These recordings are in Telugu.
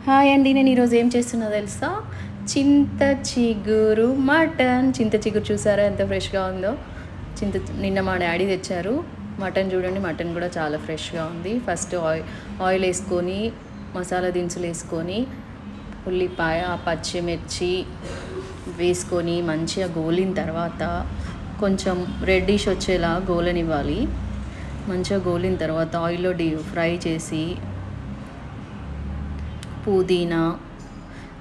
హాయ్ అండి, నేను ఈరోజు ఏం చేస్తున్నా తెలుసా? చింత చిగురు మటన్. చింత చిగురు చూసారా ఎంత ఫ్రెష్గా ఉందో? నిన్న మా డాడీ తెచ్చారు. మటన్ చూడండి, మటన్ కూడా చాలా ఫ్రెష్గా ఉంది. ఫస్ట్ ఆయిల్ వేసుకొని మసాలా దినుసులు వేసుకొని ఉల్లిపాయ పచ్చిమిర్చి వేసుకొని మంచిగా గోలిన తర్వాత కొంచెం రెడ్డిష్ వచ్చేలా గోలనివ్వాలి. మంచిగా గోలిన తర్వాత ఆయిల్లో ఫ్రై చేసి పుదీనా,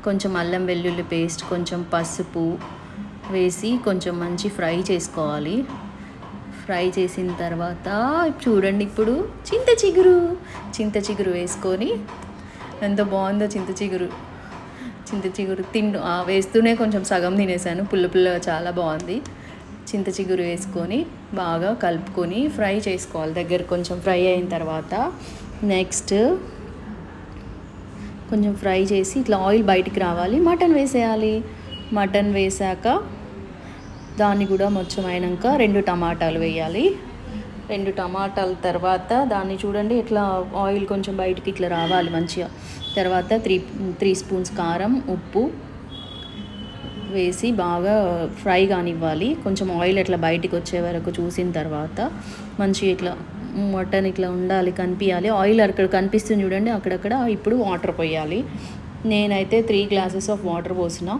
కొంచెం అల్లం వెల్లుల్లి పేస్ట్, కొంచెం పసుపు వేసి కొంచెం మంచి ఫ్రై చేసుకోవాలి. ఫ్రై చేసిన తర్వాత చూడండి, ఇప్పుడు చింత చిగురు వేసుకొని ఎంత బాగుందో చింత చిగురు వేస్తూనే కొంచెం సగం తినేసాను. పుల్లగా చాలా బాగుంది. చింత చిగురు వేసుకొని బాగా కలుపుకొని ఫ్రై చేసుకోవాలి. దగ్గర కొంచెం ఫ్రై అయిన తర్వాత నెక్స్ట్ కొంచెం ఫ్రై చేసి ఇట్లా ఆయిల్ బయటికి రావాలి. మటన్ వేసేయాలి. మటన్ వేసాక దాన్ని కూడా మొత్తం అయినాక 2 టమాటాలు వేయాలి. 2 టమాటాల తర్వాత దాన్ని చూడండి ఇట్లా ఆయిల్ కొంచెం బయటికి ఇట్లా రావాలి మంచిగా. తర్వాత 3 స్పూన్స్ కారం, ఉప్పు వేసి బాగా ఫ్రై కానివ్వాలి. కొంచెం ఆయిల్ ఇట్లా బయటికి వచ్చే వరకు చూసిన తర్వాత మంచిగా ఇట్లా మటన్ ఇట్లా ఉండాలి, కనిపించాలి. ఆయిల్ అక్కడ కనిపిస్తుంది చూడండి, అక్కడక్కడ. ఇప్పుడు వాటర్ పోయాలి. నేనైతే 3 గ్లాసెస్ ఆఫ్ వాటర్ పోసిన.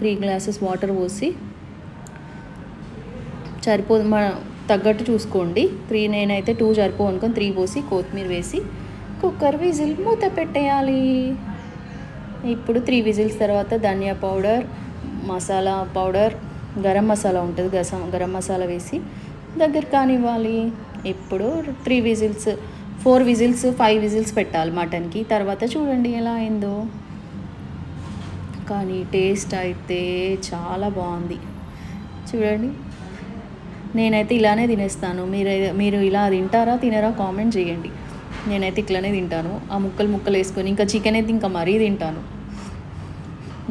3 గ్లాసెస్ వాటర్ పోసి సరిపోదు, తగ్గట్టు చూసుకోండి. నేనైతే 2 సరిపో అనుకొని 3 పోసి కొత్తిమీర వేసి కుక్కర్ విజిల్ మూత పెట్టేయాలి. ఇప్పుడు 3 విజిల్స్ తర్వాత ధనియా పౌడర్, మసాలా పౌడర్, గరం మసాలా ఉంటుంది, గరం మసాలా వేసి దగ్గర కానివ్వాలి. ఇప్పుడు 3 విజిల్స్ 4 విజిల్స్ 5 విజిల్స్ పెట్టాలి మటన్కి. తర్వాత చూడండి ఎలా అయిందో. కానీ టేస్ట్ అయితే చాలా బాగుంది. చూడండి, నేనైతే ఇలానే తినేస్తాను. మీరు ఇలా తింటారా తినరా కామెంట్ చేయండి. నేనైతే ఇట్లానే తింటాను. ఆ ముక్కలు వేసుకొని ఇంకా చికెన్ అయితే ఇంకా మరీ తింటాను.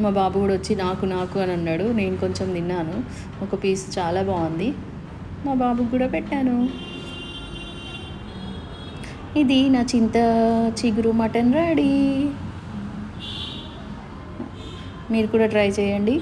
మా బాబు కూడా వచ్చి నాకు అని అన్నాడు. నేను కొంచెం తిన్నాను. ఒక పీస్ చాలా బాగుంది. మా బాబుకి కూడా పెట్టాను. ఇది నా చింత చిగురు మటన్ రెడీ. మీరు కూడా ట్రై చేయండి.